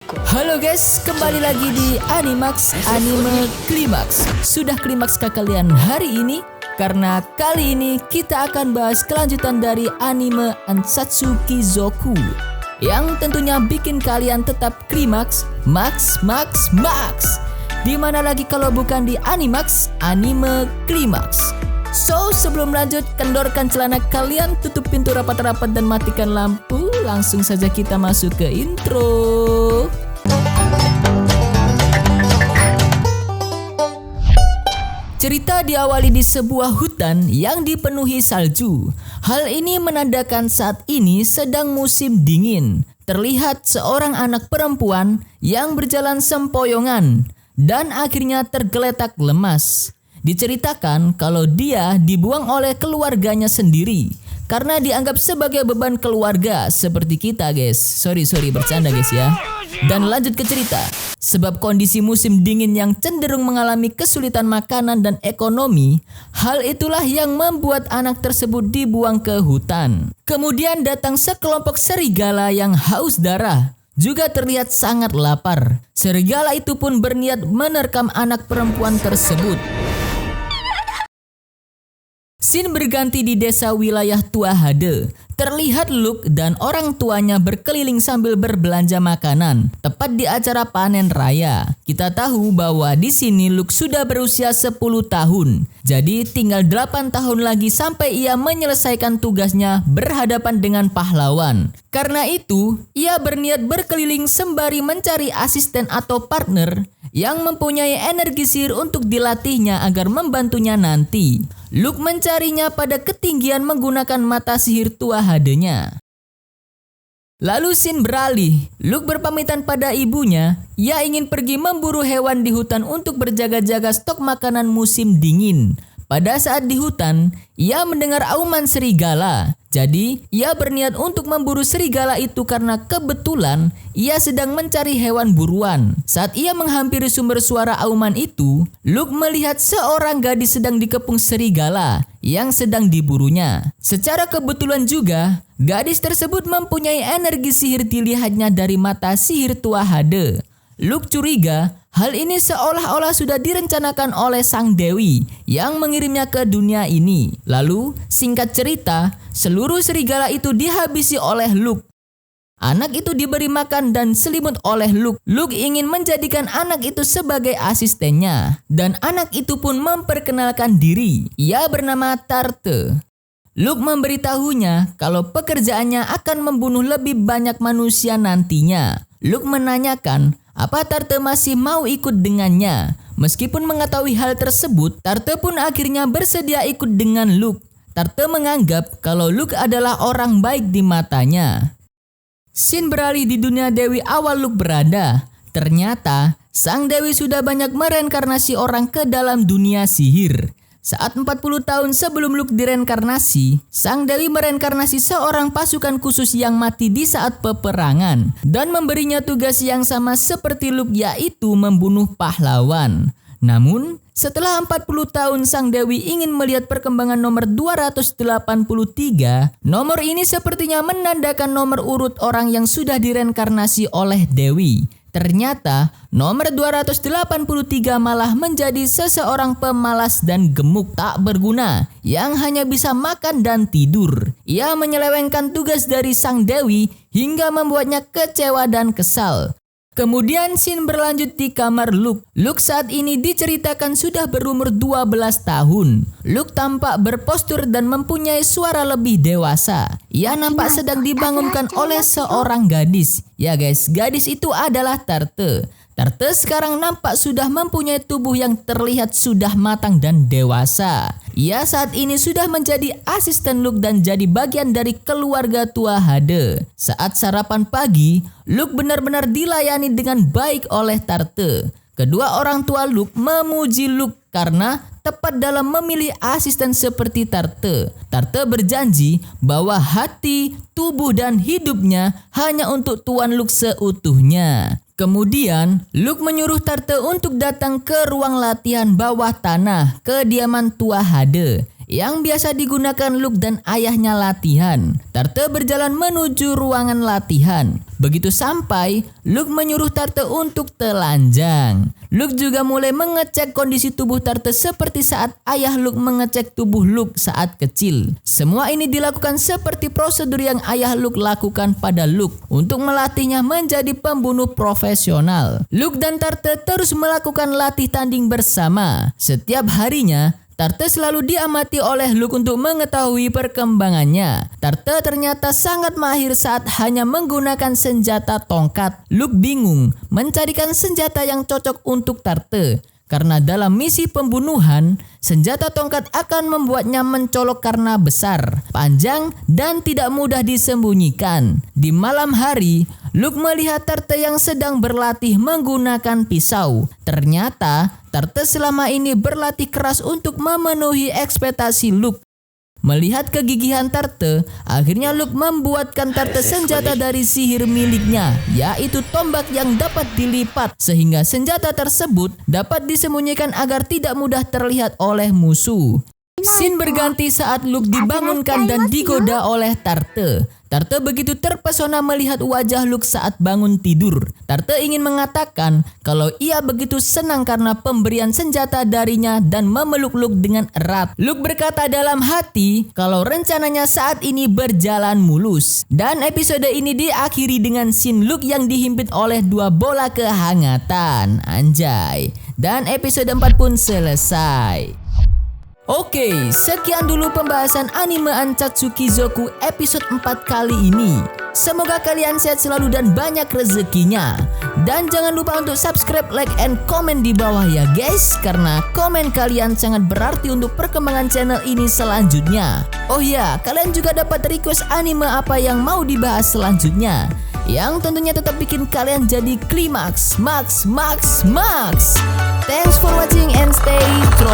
Halo guys, kembali lagi di Animax Anime Climax. Sudah klimaks kah kalian hari ini? Karena kali ini kita akan bahas kelanjutan dari anime Ansatsu Kizoku yang tentunya bikin kalian tetap klimaks, max. Dimana lagi kalau bukan di Animax Anime Climax. So, sebelum lanjut, kendorkan celana kalian, tutup pintu rapat-rapat dan matikan lampu. Langsung saja kita masuk ke intro. Cerita diawali di sebuah hutan yang dipenuhi salju. Hal ini menandakan saat ini sedang musim dingin. Terlihat seorang anak perempuan yang berjalan sempoyongan dan akhirnya tergeletak lemas. Diceritakan kalau dia dibuang oleh keluarganya sendiri karena dianggap sebagai beban keluarga seperti kita guys. Sorry bercanda guys ya. Dan lanjut ke cerita. Sebab kondisi musim dingin yang cenderung mengalami kesulitan makanan dan ekonomi, hal itulah yang membuat anak tersebut dibuang ke hutan. Kemudian datang sekelompok serigala yang haus darah. Juga terlihat sangat lapar. Serigala itu pun berniat menerkam anak perempuan tersebut. Scene berganti di desa wilayah Tuahade. Terlihat Luke dan orang tuanya berkeliling sambil berbelanja makanan, tepat di acara panen raya. Kita tahu bahwa di sini Luke sudah berusia 10 tahun. Jadi tinggal 8 tahun lagi sampai ia menyelesaikan tugasnya berhadapan dengan pahlawan. Karena itu, ia berniat berkeliling sembari mencari asisten atau partner yang mempunyai energi sihir untuk dilatihnya agar membantunya nanti. Luke mencarinya pada ketinggian menggunakan mata sihir Tuahade-nya. Lalu scene beralih. Luke berpamitan pada ibunya. Ia ingin pergi memburu hewan di hutan untuk berjaga-jaga stok makanan musim dingin. Pada saat di hutan, ia mendengar auman serigala. Jadi, ia berniat untuk memburu serigala itu karena kebetulan ia sedang mencari hewan buruan. Saat ia menghampiri sumber suara auman itu, Luke melihat seorang gadis sedang dikepung serigala yang sedang diburunya. Secara kebetulan juga, gadis tersebut mempunyai energi sihir dilihatnya dari mata sihir Tuahade. Luke curiga hal ini seolah-olah sudah direncanakan oleh sang dewi yang mengirimnya ke dunia ini. Lalu, singkat cerita, seluruh serigala itu dihabisi oleh Luke. Anak itu diberi makan dan selimut oleh Luke. Luke ingin menjadikan anak itu sebagai asistennya. Dan anak itu pun memperkenalkan diri. Ia bernama Tarte. Luke memberitahunya kalau pekerjaannya akan membunuh lebih banyak manusia nantinya. Luke menanyakan apa Tarte masih mau ikut dengannya. Meskipun mengetahui hal tersebut, Tarte pun akhirnya bersedia ikut dengan Luke. Tarte menganggap kalau Luke adalah orang baik di matanya. Scene beralih di dunia Dewi awal Luke berada. Ternyata, sang Dewi sudah banyak mereinkarnasi orang ke dalam dunia sihir. Saat 40 tahun sebelum Luke direinkarnasi, sang Dewi mereinkarnasi seorang pasukan khusus yang mati di saat peperangan dan memberinya tugas yang sama seperti Luke, yaitu membunuh pahlawan. Namun, setelah 40 tahun sang Dewi ingin melihat perkembangan nomor 283, nomor ini sepertinya menandakan nomor urut orang yang sudah direinkarnasi oleh Dewi. Ternyata nomor 283 malah menjadi seseorang pemalas dan gemuk tak berguna yang hanya bisa makan dan tidur. Ia menyelewengkan tugas dari sang Dewi hingga membuatnya kecewa dan kesal. Kemudian scene berlanjut di kamar Luke. Luke saat ini diceritakan sudah berumur 12 tahun. Luke tampak berpostur dan mempunyai suara lebih dewasa. Ia nampak sedang dibangunkan oleh seorang gadis. Ya guys, gadis itu adalah Tarte. Tarte sekarang nampak sudah mempunyai tubuh yang terlihat sudah matang dan dewasa. Ia saat ini sudah menjadi asisten Luke dan jadi bagian dari keluarga Tuahade. Saat sarapan pagi, Luke benar-benar dilayani dengan baik oleh Tarte. Kedua orang tua Luke memuji Luke karena tepat dalam memilih asisten seperti Tarte. Tarte berjanji bahwa hati, tubuh, dan hidupnya hanya untuk Tuan Luke seutuhnya. Kemudian, Luke menyuruh Tarte untuk datang ke ruang latihan bawah tanah kediaman Tuahade. yang biasa digunakan Luke dan ayahnya latihan. Tarte berjalan menuju ruangan latihan. Begitu sampai, Luke menyuruh Tarte untuk telanjang. Luke juga mulai mengecek kondisi tubuh Tarte seperti saat ayah Luke mengecek tubuh Luke saat kecil. Semua ini dilakukan seperti prosedur yang ayah Luke lakukan pada Luke untuk melatihnya menjadi pembunuh profesional. Luke dan Tarte terus melakukan latih tanding bersama. Setiap harinya, Tarte selalu diamati oleh Luke untuk mengetahui perkembangannya. Tarte ternyata sangat mahir saat hanya menggunakan senjata tongkat. Luke bingung mencarikan senjata yang cocok untuk Tarte. Karena dalam misi pembunuhan, senjata tongkat akan membuatnya mencolok karena besar, panjang, dan tidak mudah disembunyikan. Di malam hari, Luke melihat Tarte yang sedang berlatih menggunakan pisau. Ternyata, Tarte selama ini berlatih keras untuk memenuhi ekspektasi Luke. Melihat kegigihan Tarte, akhirnya Luke membuatkan Tarte senjata dari sihir miliknya, yaitu tombak yang dapat dilipat, sehingga senjata tersebut dapat disembunyikan agar tidak mudah terlihat oleh musuh. Scene berganti saat Luke dibangunkan dan digoda oleh Tarte. Tarte begitu terpesona melihat wajah Luke saat bangun tidur. Tarte ingin mengatakan kalau ia begitu senang karena pemberian senjata darinya dan memeluk Luke dengan erat. Luke berkata dalam hati kalau rencananya saat ini berjalan mulus. Dan episode ini diakhiri dengan scene Luke yang dihimpit oleh 2 bola kehangatan. Anjay. Dan episode 4 pun selesai. Oke, sekian dulu pembahasan anime Anchatsuki Zoku episode 4 kali ini. Semoga kalian sehat selalu dan banyak rezekinya. Dan jangan lupa untuk subscribe, like, and komen di bawah ya guys. Karena komen kalian sangat berarti untuk perkembangan channel ini selanjutnya. Oh ya, kalian juga dapat request anime apa yang mau dibahas selanjutnya, yang tentunya tetap bikin kalian jadi klimaks, max. Thanks for watching and stay tro.